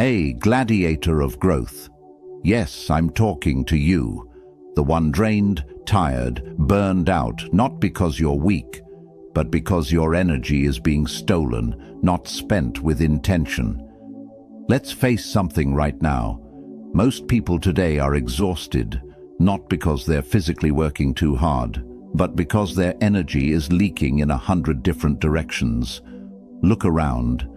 Hey, gladiator of growth. Yes, I'm talking to you, the one drained, tired, burned out, not because you're weak, but because your energy is being stolen, not spent with intention. Let's face something right now. Most people today are exhausted, not because they're physically working too hard, but because their energy is leaking in 100 different directions. Look around.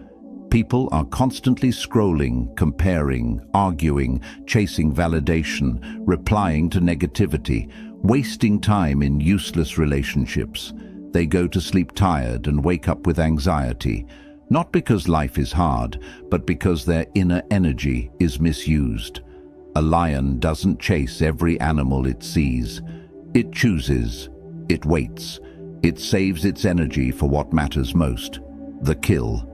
People are constantly scrolling, comparing, arguing, chasing validation, replying to negativity, wasting time in useless relationships. They go to sleep tired and wake up with anxiety, not because life is hard, but because their inner energy is misused. A lion doesn't chase every animal it sees. It chooses, it waits, it saves its energy for what matters most, the kill.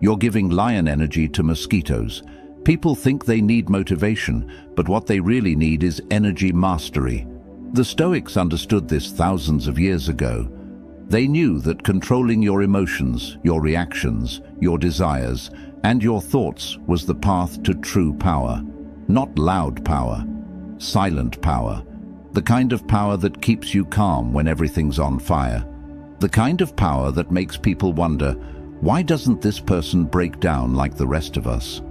You're giving lion energy to mosquitoes. People think they need motivation, but what they really need is energy mastery. The Stoics understood this thousands of years ago. They knew that controlling your emotions, your reactions, your desires, and your thoughts was the path to true power. Not loud power, silent power. The kind of power that keeps you calm when everything's on fire. The kind of power that makes people wonder, why doesn't this person break down like the rest of us?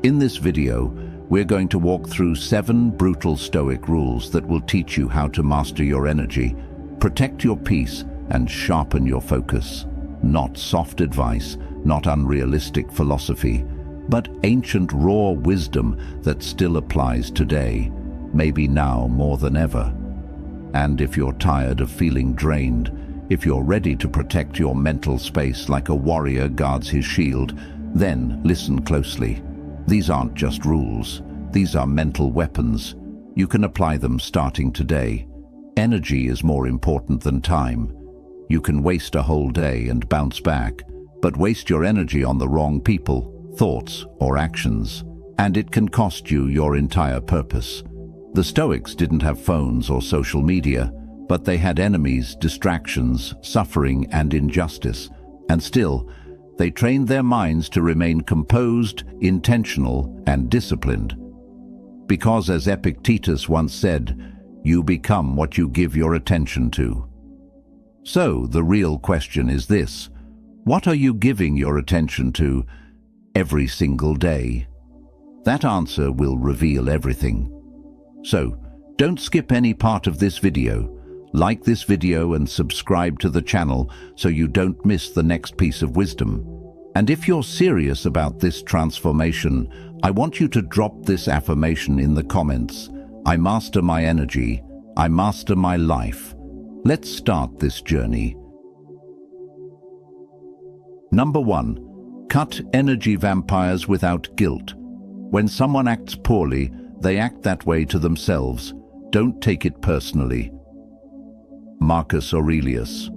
In this video, we're going to walk through 7 brutal Stoic rules that will teach you how to master your energy, protect your peace, and sharpen your focus. Not soft advice, not unrealistic philosophy, but ancient raw wisdom that still applies today, maybe now more than ever. And if you're tired of feeling drained, if you're ready to protect your mental space like a warrior guards his shield, then listen closely. These aren't just rules. These are mental weapons. You can apply them starting today. Energy is more important than time. You can waste a whole day and bounce back, but waste your energy on the wrong people, thoughts, or actions, and it can cost you your entire purpose. The Stoics didn't have phones or social media, but they had enemies, distractions, suffering, and injustice. And still, they trained their minds to remain composed, intentional, and disciplined. Because, as Epictetus once said, you become what you give your attention to. So, the real question is this: what are you giving your attention to every single day? That answer will reveal everything. So, don't skip any part of this video. Like this video and subscribe to the channel so you don't miss the next piece of wisdom. And if you're serious about this transformation, I want you to drop this affirmation in the comments. I master my energy. I master my life. Let's start this journey. Number 1. Cut energy vampires without guilt. When someone acts poorly, they act that way to themselves. Don't take it personally. Marcus Aurelius.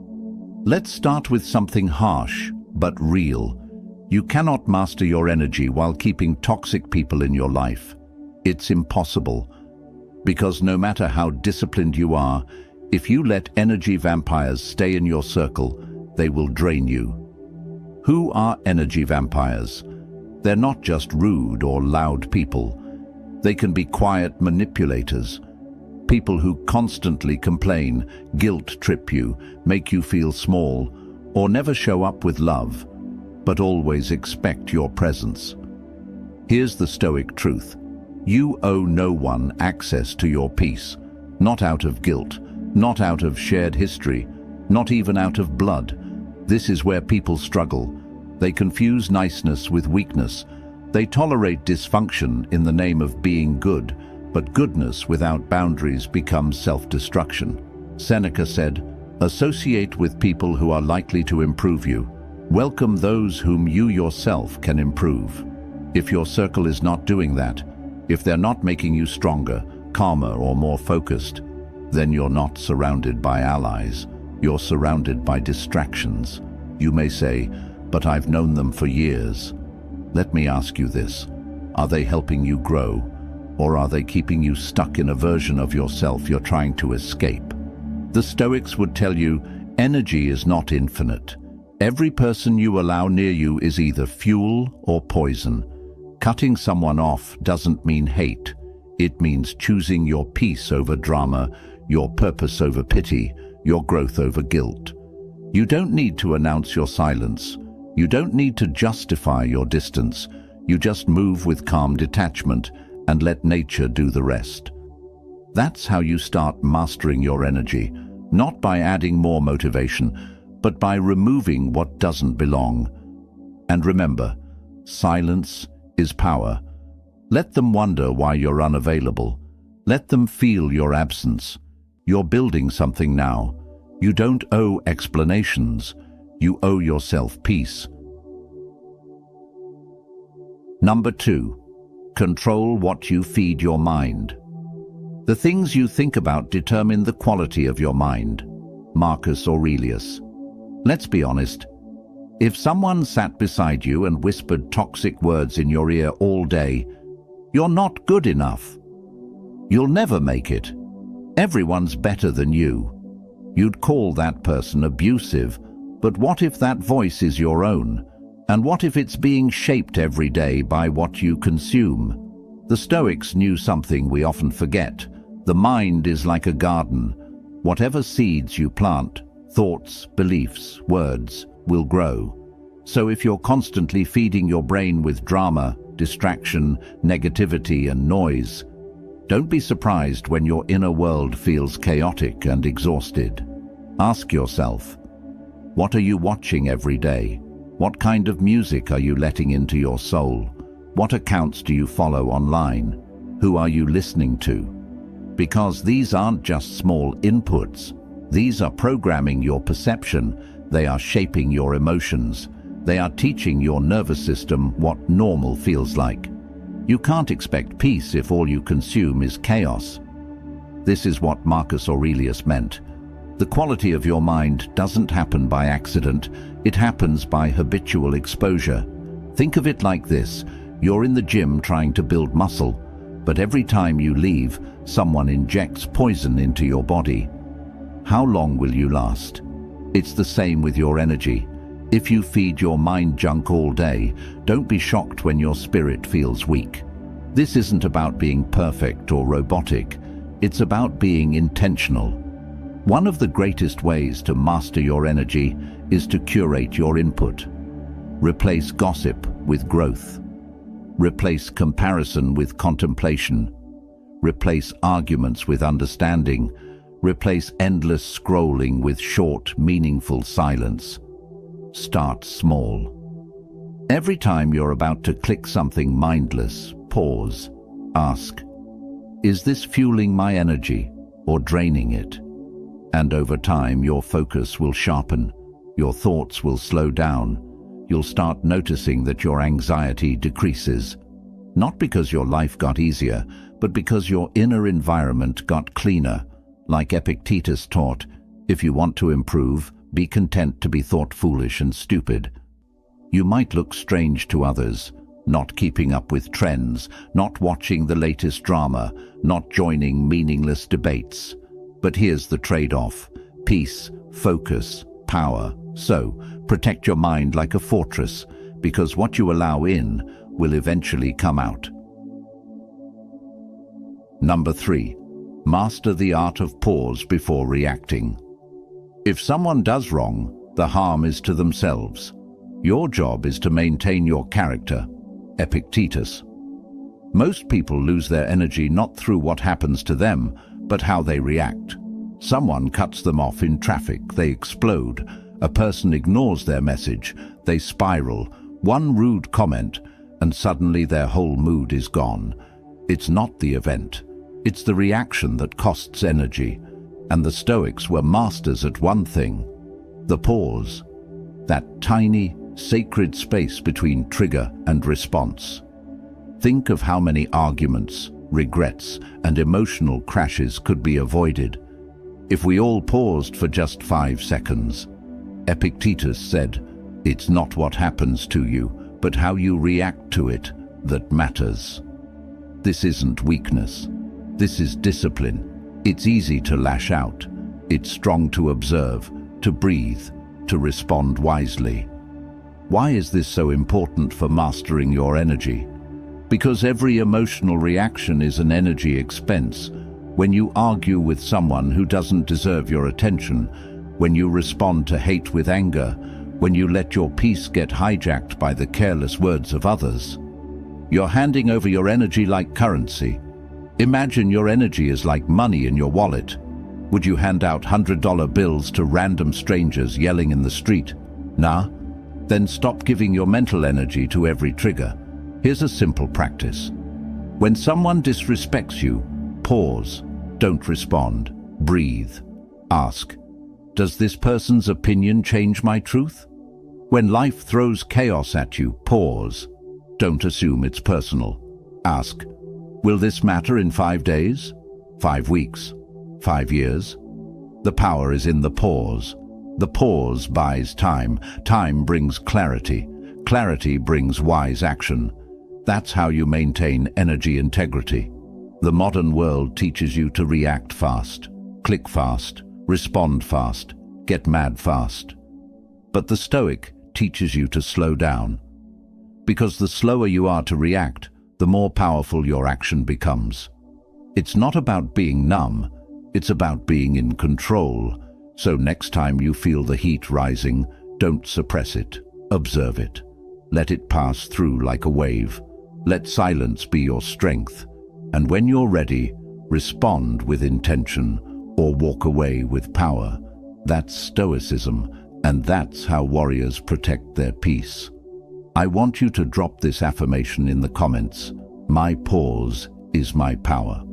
Let's start with something harsh, but real. You cannot master your energy while keeping toxic people in your life. It's impossible. Because no matter how disciplined you are, if you let energy vampires stay in your circle, they will drain you. Who are energy vampires? They're not just rude or loud people. They can be quiet manipulators. People who constantly complain, guilt-trip you, make you feel small, or never show up with love, but always expect your presence. Here's the Stoic truth. You owe no one access to your peace, not out of guilt, not out of shared history, not even out of blood. This is where people struggle. They confuse niceness with weakness. They tolerate dysfunction in the name of being good, but goodness without boundaries becomes self-destruction. Seneca said, "Associate with people who are likely to improve you. Welcome those whom you yourself can improve." If your circle is not doing that, if they're not making you stronger, calmer, or more focused, then you're not surrounded by allies. You're surrounded by distractions. You may say, "But I've known them for years." Let me ask you this. Are they helping you grow? Or are they keeping you stuck in a version of yourself you're trying to escape? The Stoics would tell you, energy is not infinite. Every person you allow near you is either fuel or poison. Cutting someone off doesn't mean hate. It means choosing your peace over drama, your purpose over pity, your growth over guilt. You don't need to announce your silence. You don't need to justify your distance. You just move with calm detachment and let nature do the rest. That's how you start mastering your energy, not by adding more motivation, but by removing what doesn't belong. And remember, silence is power. Let them wonder why you're unavailable. Let them feel your absence. You're building something now. You don't owe explanations. You owe yourself peace. Number 2, control what you feed your mind. The things you think about determine the quality of your mind. Marcus Aurelius. Let's be honest. If someone sat beside you and whispered toxic words in your ear all day, you're not good enough. You'll never make it. Everyone's better than you. You'd call that person abusive, but what if that voice is your own? And what if it's being shaped every day by what you consume? The Stoics knew something we often forget. The mind is like a garden. Whatever seeds you plant, thoughts, beliefs, words, will grow. So if you're constantly feeding your brain with drama, distraction, negativity, and noise, don't be surprised when your inner world feels chaotic and exhausted. Ask yourself, what are you watching every day? What kind of music are you letting into your soul? What accounts do you follow online? Who are you listening to? Because these aren't just small inputs. These are programming your perception. They are shaping your emotions. They are teaching your nervous system what normal feels like. You can't expect peace if all you consume is chaos. This is what Marcus Aurelius meant. The quality of your mind doesn't happen by accident. It happens by habitual exposure. Think of it like this. You're in the gym trying to build muscle, but every time you leave, someone injects poison into your body. How long will you last? It's the same with your energy. If you feed your mind junk all day, don't be shocked when your spirit feels weak. This isn't about being perfect or robotic. It's about being intentional. One of the greatest ways to master your energy is to curate your input. Replace gossip with growth. Replace comparison with contemplation. Replace arguments with understanding. Replace endless scrolling with short, meaningful silence. Start small. Every time you're about to click something mindless, pause. Ask, is this fueling my energy or draining it? And over time, your focus will sharpen. Your thoughts will slow down. You'll start noticing that your anxiety decreases. Not because your life got easier, but because your inner environment got cleaner. Like Epictetus taught, if you want to improve, be content to be thought foolish and stupid. You might look strange to others, not keeping up with trends, not watching the latest drama, not joining meaningless debates. But here's the trade-off: peace, focus, power. So, protect your mind like a fortress, because what you allow in will eventually come out. Number 3. Master the art of pause before reacting. If someone does wrong, the harm is to themselves. Your job is to maintain your character. Epictetus. Most people lose their energy not through what happens to them, but how they react. Someone cuts them off in traffic, they explode. A person ignores their message, they spiral. One rude comment, and suddenly their whole mood is gone. It's not the event. It's the reaction that costs energy. And the Stoics were masters at one thing: the pause. That tiny, sacred space between trigger and response. Think of how many arguments, regrets, and emotional crashes could be avoided if we all paused for just 5 seconds. Epictetus said, "It's not what happens to you, but how you react to it that matters." This isn't weakness. This is discipline. It's easy to lash out. It's strong to observe, to breathe, to respond wisely. Why is this so important for mastering your energy? Because every emotional reaction is an energy expense. When you argue with someone who doesn't deserve your attention, when you respond to hate with anger, when you let your peace get hijacked by the careless words of others, you're handing over your energy like currency. Imagine your energy is like money in your wallet. Would you hand out $100 bills to random strangers yelling in the street? Nah? Then stop giving your mental energy to every trigger. Here's a simple practice. When someone disrespects you, pause. Don't respond. Breathe. Ask, does this person's opinion change my truth? When life throws chaos at you, pause. Don't assume it's personal. Ask, will this matter in 5 days? 5 weeks? 5 years? The power is in the pause. The pause buys time. Time brings clarity. Clarity brings wise action. That's how you maintain energy integrity. The modern world teaches you to react fast, click fast, respond fast, get mad fast. But the Stoic teaches you to slow down. Because the slower you are to react, the more powerful your action becomes. It's not about being numb, it's about being in control. So next time you feel the heat rising, don't suppress it, observe it. Let it pass through like a wave. Let silence be your strength. And when you're ready, respond with intention or walk away with power. That's Stoicism, and that's how warriors protect their peace. I want you to drop this affirmation in the comments. My pause is my power.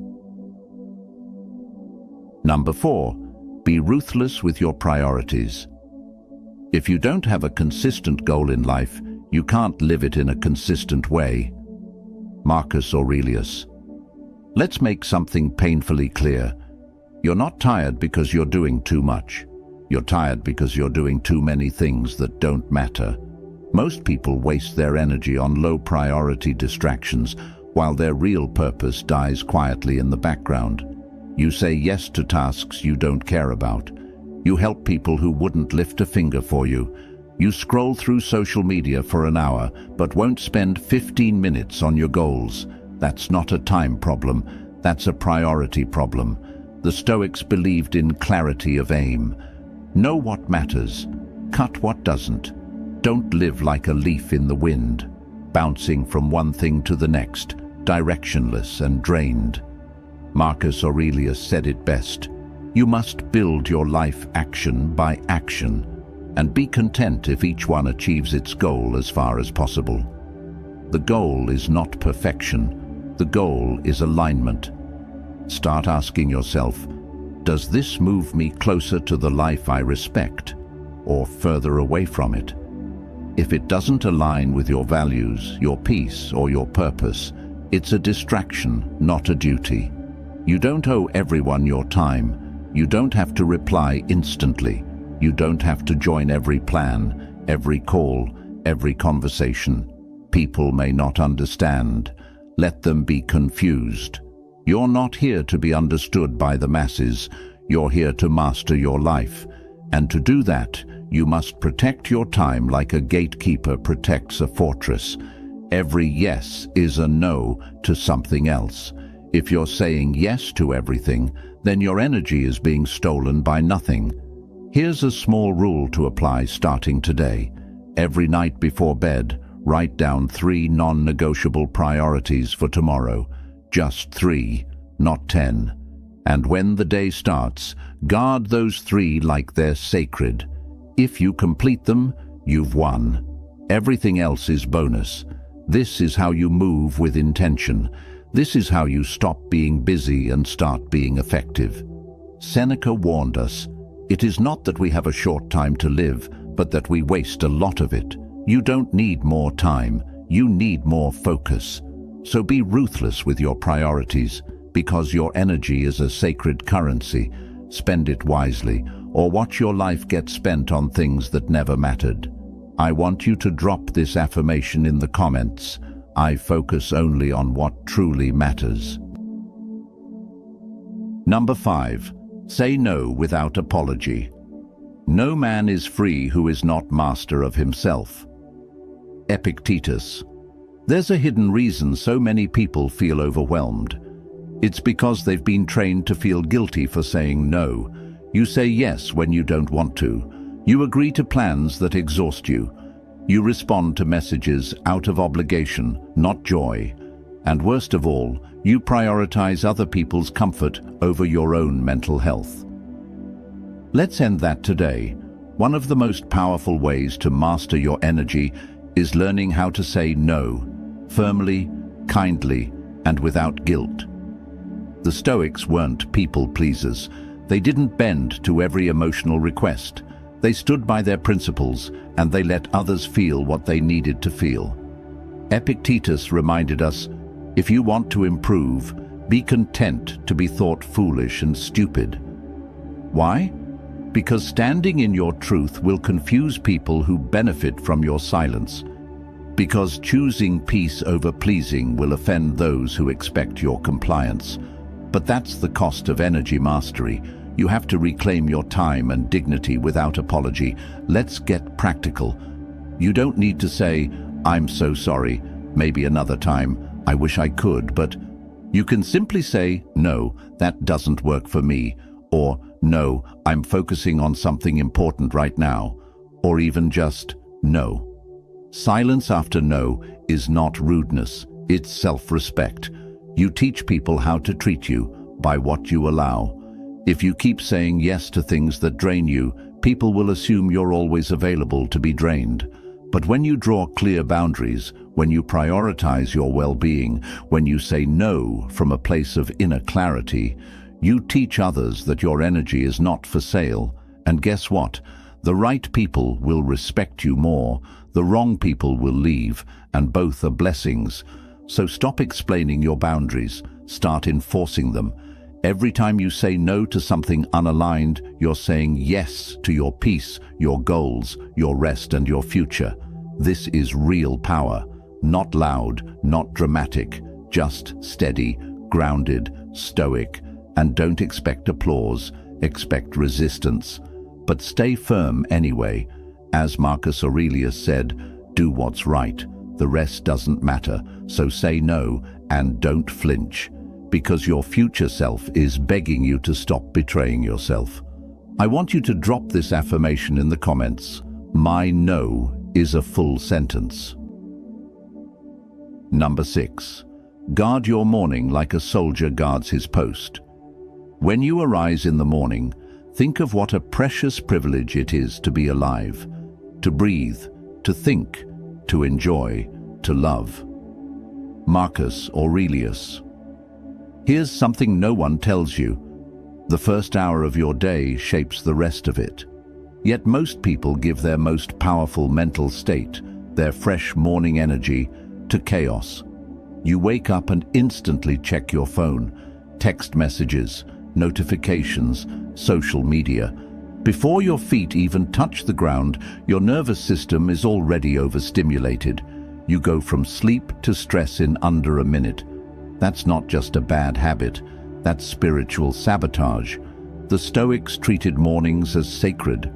Number 4, be ruthless with your priorities. If you don't have a consistent goal in life, you can't live it in a consistent way. Marcus Aurelius. Let's make something painfully clear. You're not tired because you're doing too much. You're tired because you're doing too many things that don't matter. Most people waste their energy on low-priority distractions, while their real purpose dies quietly in the background. You say yes to tasks you don't care about. You help people who wouldn't lift a finger for you. You scroll through social media for an hour, but won't spend 15 minutes on your goals. That's not a time problem, that's a priority problem. The Stoics believed in clarity of aim. Know what matters, cut what doesn't. Don't live like a leaf in the wind, bouncing from one thing to the next, directionless and drained. Marcus Aurelius said it best. You must build your life action by action, and be content if each one achieves its goal as far as possible. The goal is not perfection. The goal is alignment. Start asking yourself, does this move me closer to the life I respect, or further away from it? If it doesn't align with your values, your peace, or your purpose, it's a distraction, not a duty. You don't owe everyone your time. You don't have to reply instantly. You don't have to join every plan, every call, every conversation. People may not understand. Let them be confused. You're not here to be understood by the masses. You're here to master your life. And to do that, you must protect your time like a gatekeeper protects a fortress. Every yes is a no to something else. If you're saying yes to everything, then your energy is being stolen by nothing. Here's a small rule to apply starting today. Every night before bed, write down 3 non-negotiable priorities for tomorrow. Just 3, not 10. And when the day starts, guard those 3 like they're sacred. If you complete them, you've won. Everything else is bonus. This is how you move with intention. This is how you stop being busy and start being effective. Seneca warned us, it is not that we have a short time to live, but that we waste a lot of it. You don't need more time, you need more focus. So be ruthless with your priorities, because your energy is a sacred currency. Spend it wisely, or watch your life get spent on things that never mattered. I want you to drop this affirmation in the comments. I focus only on what truly matters. Number 5. Say no without apology. No man is free who is not master of himself. Epictetus. There's a hidden reason so many people feel overwhelmed. It's because they've been trained to feel guilty for saying no. You say yes when you don't want to. You agree to plans that exhaust you. You respond to messages out of obligation, not joy. And worst of all, you prioritize other people's comfort over your own mental health. Let's end that today. One of the most powerful ways to master your energy is learning how to say no, firmly, kindly, and without guilt. The Stoics weren't people pleasers. They didn't bend to every emotional request. They stood by their principles, and they let others feel what they needed to feel. Epictetus reminded us, if you want to improve, be content to be thought foolish and stupid. Why? Because standing in your truth will confuse people who benefit from your silence. Because choosing peace over pleasing will offend those who expect your compliance. But that's the cost of energy mastery. You have to reclaim your time and dignity without apology. Let's get practical. You don't need to say, I'm so sorry, maybe another time, I wish I could, but you can simply say, no, that doesn't work for me, or no, I'm focusing on something important right now, or even just no. Silence after no is not rudeness, it's self-respect. You teach people how to treat you by what you allow. If you keep saying yes to things that drain you, people will assume you're always available to be drained. But when you draw clear boundaries, when you prioritize your well-being, when you say no from a place of inner clarity, you teach others that your energy is not for sale. And guess what? The right people will respect you more, the wrong people will leave, and both are blessings. So stop explaining your boundaries, start enforcing them. Every time you say no to something unaligned, you're saying yes to your peace, your goals, your rest, and your future. This is real power, not loud, not dramatic, just steady, grounded, stoic, and don't expect applause, expect resistance. But stay firm anyway. As Marcus Aurelius said, do what's right. The rest doesn't matter, so say no and don't flinch, because your future self is begging you to stop betraying yourself. I want you to drop this affirmation in the comments. My no is a full sentence. Number 6. Guard your morning like a soldier guards his post. When you arise in the morning, think of what a precious privilege it is to be alive, to breathe, to think, to enjoy, to love. Marcus Aurelius. Here's something no one tells you. The first hour of your day shapes the rest of it. Yet most people give their most powerful mental state, their fresh morning energy, to chaos. You wake up and instantly check your phone, text messages, notifications, social media. Before your feet even touch the ground, your nervous system is already overstimulated. You go from sleep to stress in under a minute. That's not just a bad habit, that's spiritual sabotage. The Stoics treated mornings as sacred,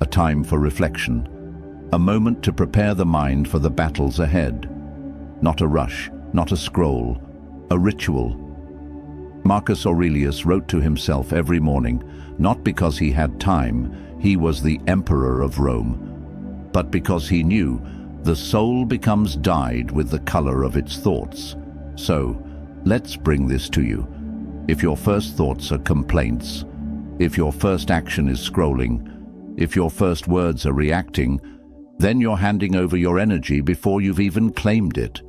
a time for reflection, a moment to prepare the mind for the battles ahead. Not a rush, not a scroll, a ritual. Marcus Aurelius wrote to himself every morning, not because he had time, he was the emperor of Rome, but because he knew the soul becomes dyed with the color of its thoughts. So, let's bring this to you. If your first thoughts are complaints, if your first action is scrolling, if your first words are reacting, then you're handing over your energy before you've even claimed it.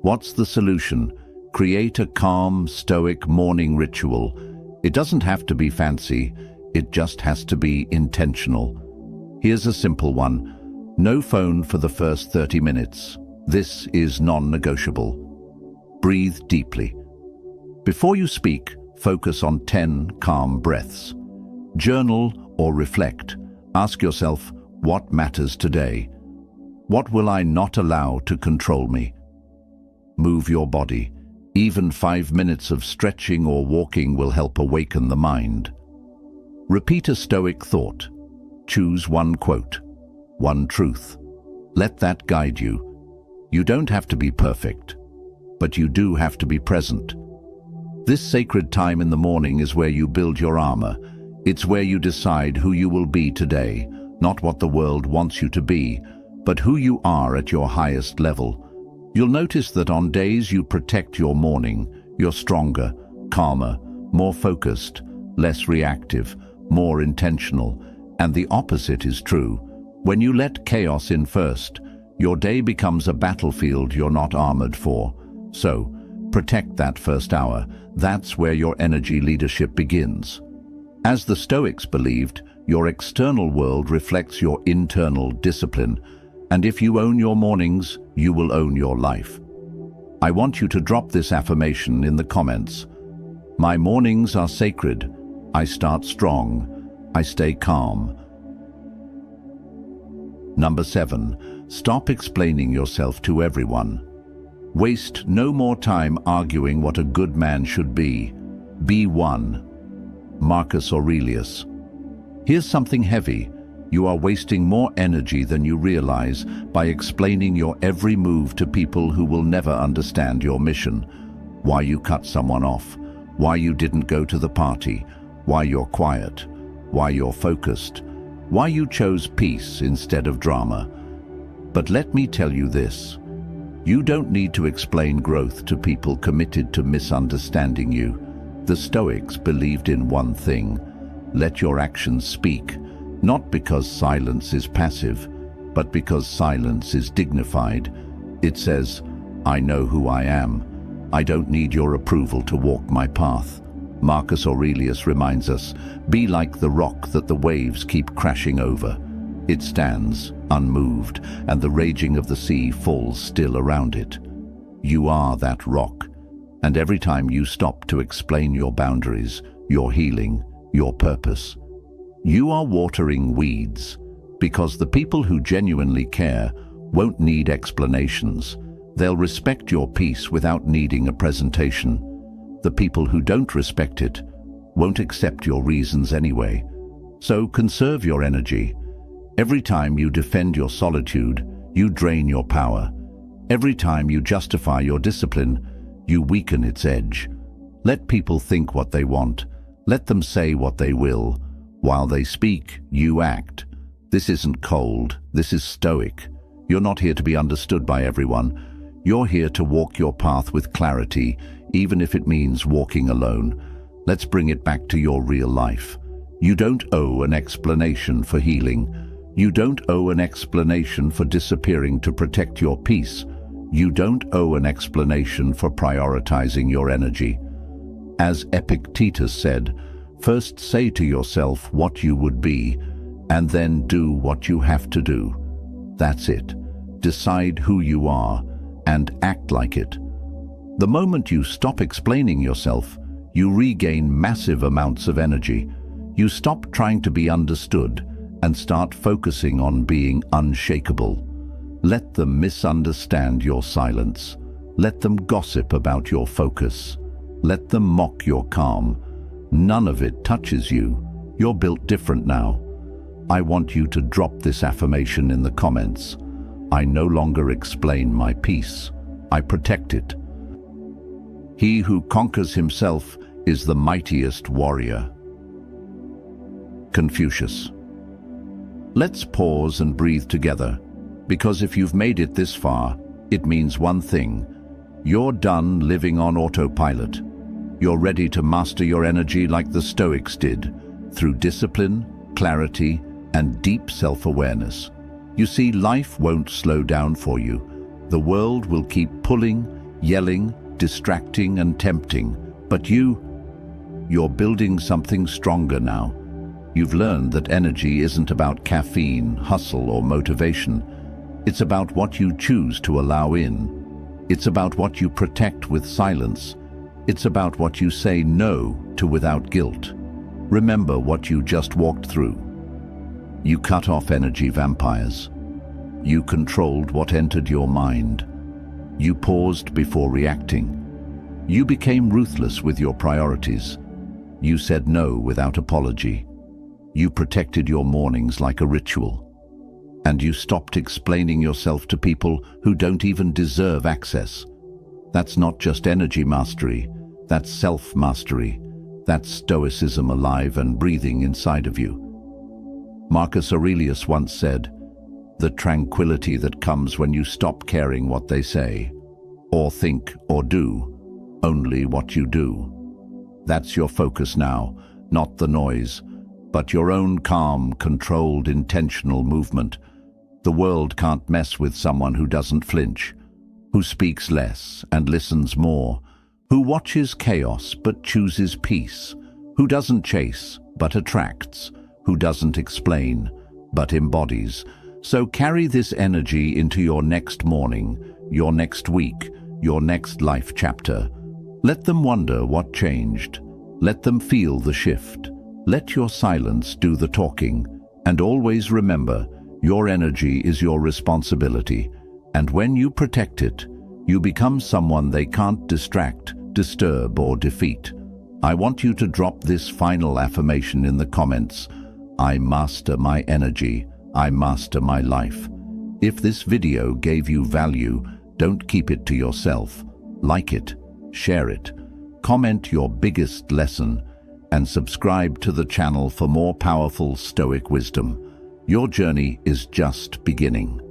What's the solution? Create a calm, stoic morning ritual. It doesn't have to be fancy, it just has to be intentional. Here's a simple one. No phone for the first 30 minutes. This is non-negotiable. Breathe deeply. Before you speak, focus on 10 calm breaths. Journal or reflect. Ask yourself, what matters today? What will I not allow to control me? Move your body. Even 5 minutes of stretching or walking will help awaken the mind. Repeat a Stoic thought. Choose one quote, one truth. Let that guide you. You don't have to be perfect, but you do have to be present. This sacred time in the morning is where you build your armor. It's where you decide who you will be today, not what the world wants you to be, but who you are at your highest level. You'll notice that on days you protect your morning, you're stronger, calmer, more focused, less reactive, more intentional, and the opposite is true. When you let chaos in first, your day becomes a battlefield you're not armored for. So, protect that first hour. That's where your energy leadership begins. As the Stoics believed, your external world reflects your internal discipline, and if you own your mornings, you will own your life. I want you to drop this affirmation in the comments. My mornings are sacred. I start strong. I stay calm. Number 7. Stop explaining yourself to everyone. Waste no more time arguing what a good man should be. Be one. Marcus Aurelius. Here's something heavy. You are wasting more energy than you realize by explaining your every move to people who will never understand your mission. Why you cut someone off, why you didn't go to the party, why you're quiet, why you're focused, why you chose peace instead of drama. But let me tell you this. You don't need to explain growth to people committed to misunderstanding you. The Stoics believed in one thing: let your actions speak. Not because silence is passive, but because silence is dignified. It says, I know who I am. I don't need your approval to walk my path. Marcus Aurelius reminds us, be like the rock that the waves keep crashing over. It stands, unmoved, and the raging of the sea falls still around it. You are that rock, and every time you stop to explain your boundaries, your healing, your purpose, you are watering weeds, because the people who genuinely care won't need explanations. They'll respect your peace without needing a presentation. The people who don't respect it won't accept your reasons anyway. So conserve your energy. Every time you defend your solitude, you drain your power. Every time you justify your discipline, you weaken its edge. Let people think what they want. Let them say what they will. While they speak, you act. This isn't cold, this is stoic. You're not here to be understood by everyone. You're here to walk your path with clarity, even if it means walking alone. Let's bring it back to your real life. You don't owe an explanation for healing. You don't owe an explanation for disappearing to protect your peace. You don't owe an explanation for prioritizing your energy. As Epictetus said, first say to yourself what you would be, and then do what you have to do. That's it. Decide who you are, and act like it. The moment you stop explaining yourself, you regain massive amounts of energy. You stop trying to be understood and start focusing on being unshakable. Let them misunderstand your silence. Let them gossip about your focus. Let them mock your calm. None of it touches you. You're built different now. I want you to drop this affirmation in the comments. I no longer explain my peace. I protect it. He who conquers himself is the mightiest warrior. Confucius. Let's pause and breathe together, because if you've made it this far, it means one thing. You're done living on autopilot. You're ready to master your energy like the Stoics did, through discipline, clarity, and deep self-awareness. You see, life won't slow down for you. The world will keep pulling, yelling, distracting, and tempting. But you're building something stronger now. You've learned that energy isn't about caffeine, hustle, or motivation. It's about what you choose to allow in. It's about what you protect with silence. It's about what you say no to without guilt. Remember what you just walked through. You cut off energy vampires. You controlled what entered your mind. You paused before reacting. You became ruthless with your priorities. You said no without apology. You protected your mornings like a ritual. and you stopped explaining yourself to people who don't even deserve access. That's not just energy mastery, that's self-mastery. That's Stoicism alive and breathing inside of you. Marcus Aurelius once said, "The tranquility that comes when you stop caring what they say, or think or do, only what you do." That's your focus now, not the noise, but your own calm, controlled, intentional movement. The world can't mess with someone who doesn't flinch, who speaks less and listens more, who watches chaos but chooses peace, who doesn't chase but attracts, who doesn't explain but embodies. So carry this energy into your next morning, your next week, your next life chapter. Let them wonder what changed. Let them feel the shift. Let your silence do the talking. And always remember, your energy is your responsibility. And when you protect it, you become someone they can't distract, disturb, or defeat. I want you to drop this final affirmation in the comments. I master my energy. I master my life. If this video gave you value, don't keep it to yourself. Like it, share it, comment your biggest lesson, and subscribe to the channel for more powerful Stoic wisdom. Your journey is just beginning.